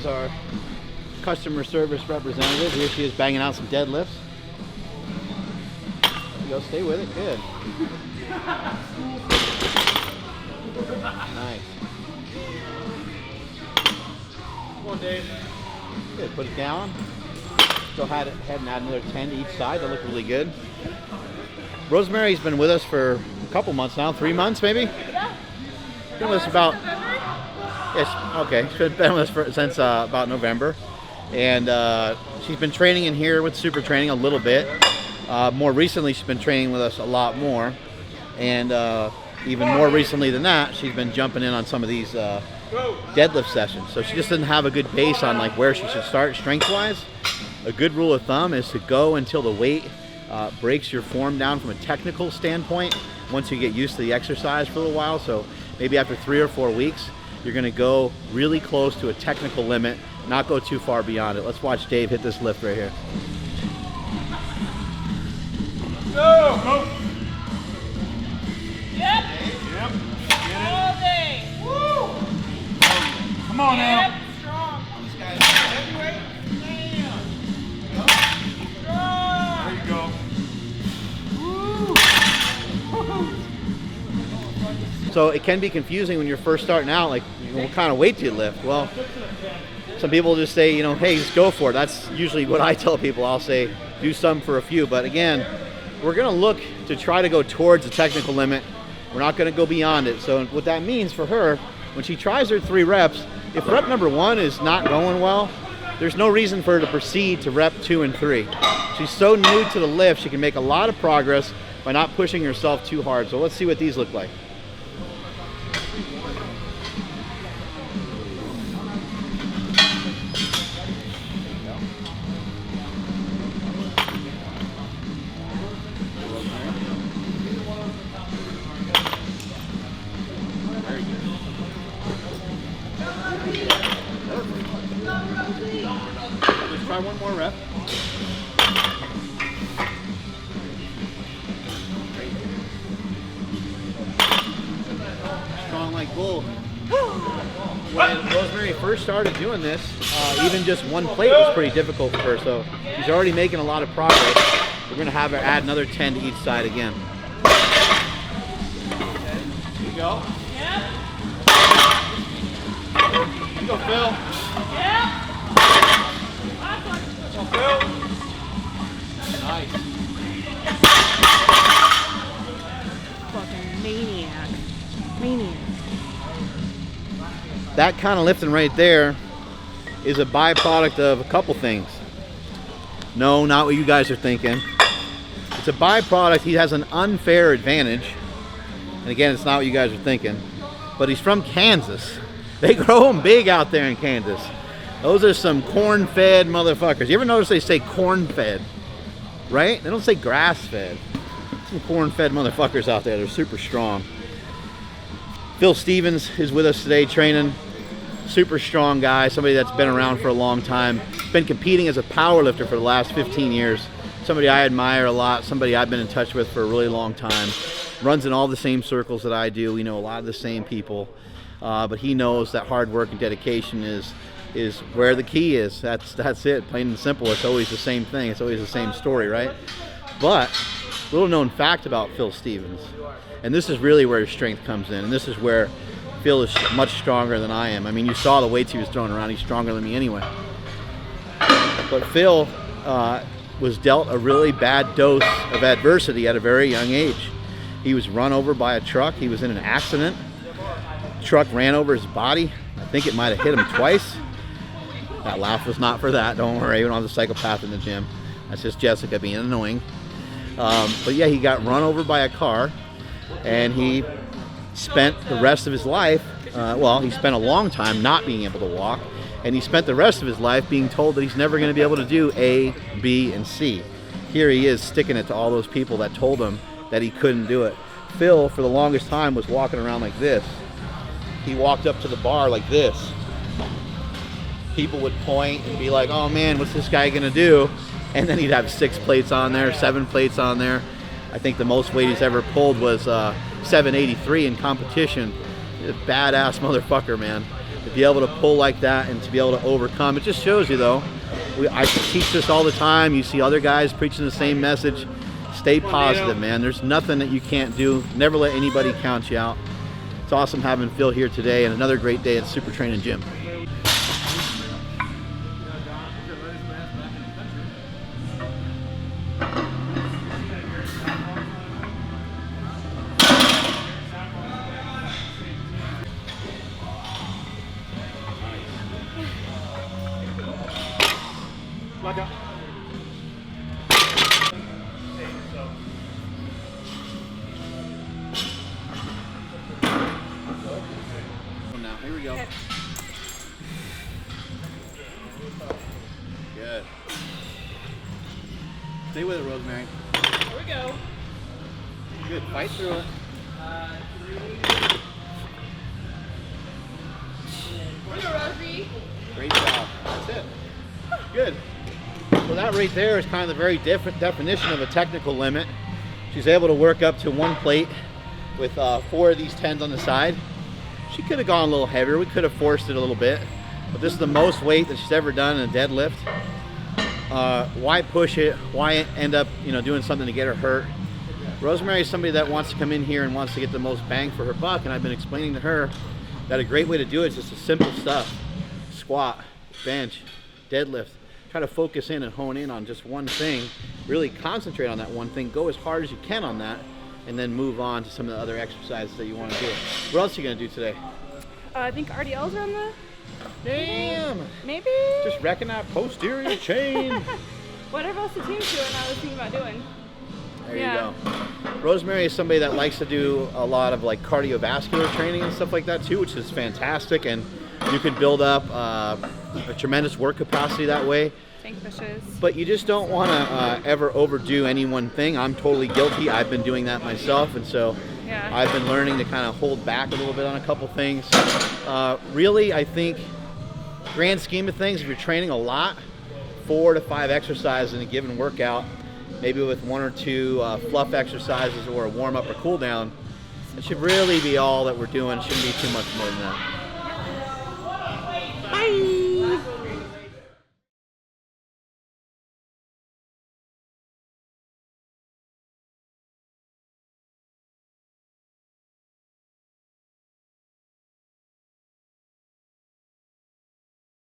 our customer service representative. Here she is banging out some deadlifts. There you go, stay with it, good. Nice. Come on, Dave. Good, put it down. Go ahead and add another 10 to each side. That looked really good. Rosemary's been with us for a couple months now, 3 months maybe? Yeah. Been with us about, yes, okay. She's been with us since about November. And she's been training in here with SuperTraining a little bit. More recently, she's been training with us a lot more. And even more recently than that, she's been jumping in on some of these deadlift sessions. So she just didn't have a good base on like where she should start strength-wise. A good rule of thumb is to go until the weight breaks your form down from a technical standpoint once you get used to the exercise for a little while. So maybe after 3 or 4 weeks, you're gonna go really close to a technical limit, not go too far beyond it. Let's watch Dave hit this lift right here. Go! Go! Yep. Yep. All day. Woo! Come on now. Yep. Strong. This guy's heavyweight. There you go. So it can be confusing when you're first starting out, like what kind of weight do you lift? Well, some people just say, you know, hey, just go for it. That's usually what I tell people. I'll say, do some for a few. But again, we're going to look to try to go towards the technical limit. We're not going to go beyond it. So what that means for her, when she tries her 3 reps, if rep number 1 is not going well, there's no reason for her to proceed to rep 2 and 3. She's so new to the lift, she can make a lot of progress by not pushing herself too hard. So let's see what these look like. Let's try one more rep. Strong like bull. When Rosemary first started doing this, even just 1 plate was pretty difficult for her, so she's already making a lot of progress. We're going to have her add another 10 to each side again. Here you go. Yep. Here you go, Phil. Yep. Come on, Phil. Nice. Fucking maniac. Maniac. That kind of lifting right there is a byproduct of a couple things. No, not what you guys are thinking. It's a byproduct. He has an unfair advantage. And again, it's not what you guys are thinking. But he's from Kansas. They grow them big out there in Kansas. Those are some corn-fed motherfuckers. You ever notice they say corn-fed? Right? They don't say grass-fed. Some corn-fed motherfuckers out there. They're super strong. Phil Stevens is with us today training. Super strong guy, somebody that's been around for a long time. Been competing as a powerlifter for the last 15 years. Somebody I admire a lot, somebody I've been in touch with for a really long time. Runs in all the same circles that I do. We know a lot of the same people. But he knows that hard work and dedication is where the key is. That's it, plain and simple. It's always the same thing. It's always the same story, right? But little known fact about Phil Stevens, and this is really where his strength comes in, and this is where Phil is much stronger than I am. I mean, you saw the weights he was throwing around. He's stronger than me anyway. But Phil was dealt a really bad dose of adversity at a very young age. He was run over by a truck. He was in an accident. The truck ran over his body. I think it might have hit him twice. That laugh was not for that. Don't worry, we don't have a psychopath in the gym. That's just Jessica being annoying. But yeah, he got run over by a car, and he spent the rest of his life, he spent a long time not being able to walk, and he spent the rest of his life being told that he's never going to be able to do A, B, and C. Here he is sticking it to all those people that told him that he couldn't do it. Phil, for the longest time, was walking around like this. He walked up to the bar like this. People would point and be like, oh man, what's this guy gonna do? And then he'd have 6 plates on there, 7 plates on there. I think the most weight he's ever pulled was 783 in competition. He's a badass motherfucker, man. The be able to pull like that and to be able to overcome. It just shows you though, I teach this all the time. You see other guys preaching the same message. Stay positive, man. There's nothing that you can't do. Never let anybody count you out. It's awesome having Phil here today and another great day at SuperTraining Gym. Now, here we go. Good. Stay with it, Rosemary. Here we go. Good. Fight through it. Here we go, Rosie. Great job. That's it. Good. So that right there is kind of the very different definition of a technical limit. She's able to work up to one plate with 4 of these 10s on the side. She could have gone a little heavier. We could have forced it a little bit, but this is the most weight that she's ever done in a deadlift. Why push it? Why end up, doing something to get her hurt? Rosemary is somebody that wants to come in here and wants to get the most bang for her buck, and I've been explaining to her that a great way to do it is just the simple stuff: squat, bench, deadlift. Try to focus in and hone in on just one thing. Really concentrate on that one thing. Go as hard as you can on that, and then move on to some of the other exercises that you want to do. What else are you going to do today? I think RDLs are on the... Damn! Maybe? Just wrecking that posterior chain. Whatever else the team's doing, I was thinking about doing. There you go. Rosemary is somebody that likes to do a lot of like cardiovascular training and stuff like that too, which is fantastic, and you can build up a tremendous work capacity that way. Tank pushes. But you just don't want to ever overdo any one thing. I'm totally guilty. I've been doing that myself, and so I've been learning to kind of hold back a little bit on a couple things. Really, I think, grand scheme of things, if you're training a lot, 4 to 5 exercises in a given workout, maybe with 1 or 2 fluff exercises or a warm-up or cool-down, it should really be all that we're doing. It shouldn't be too much more than that. Bye!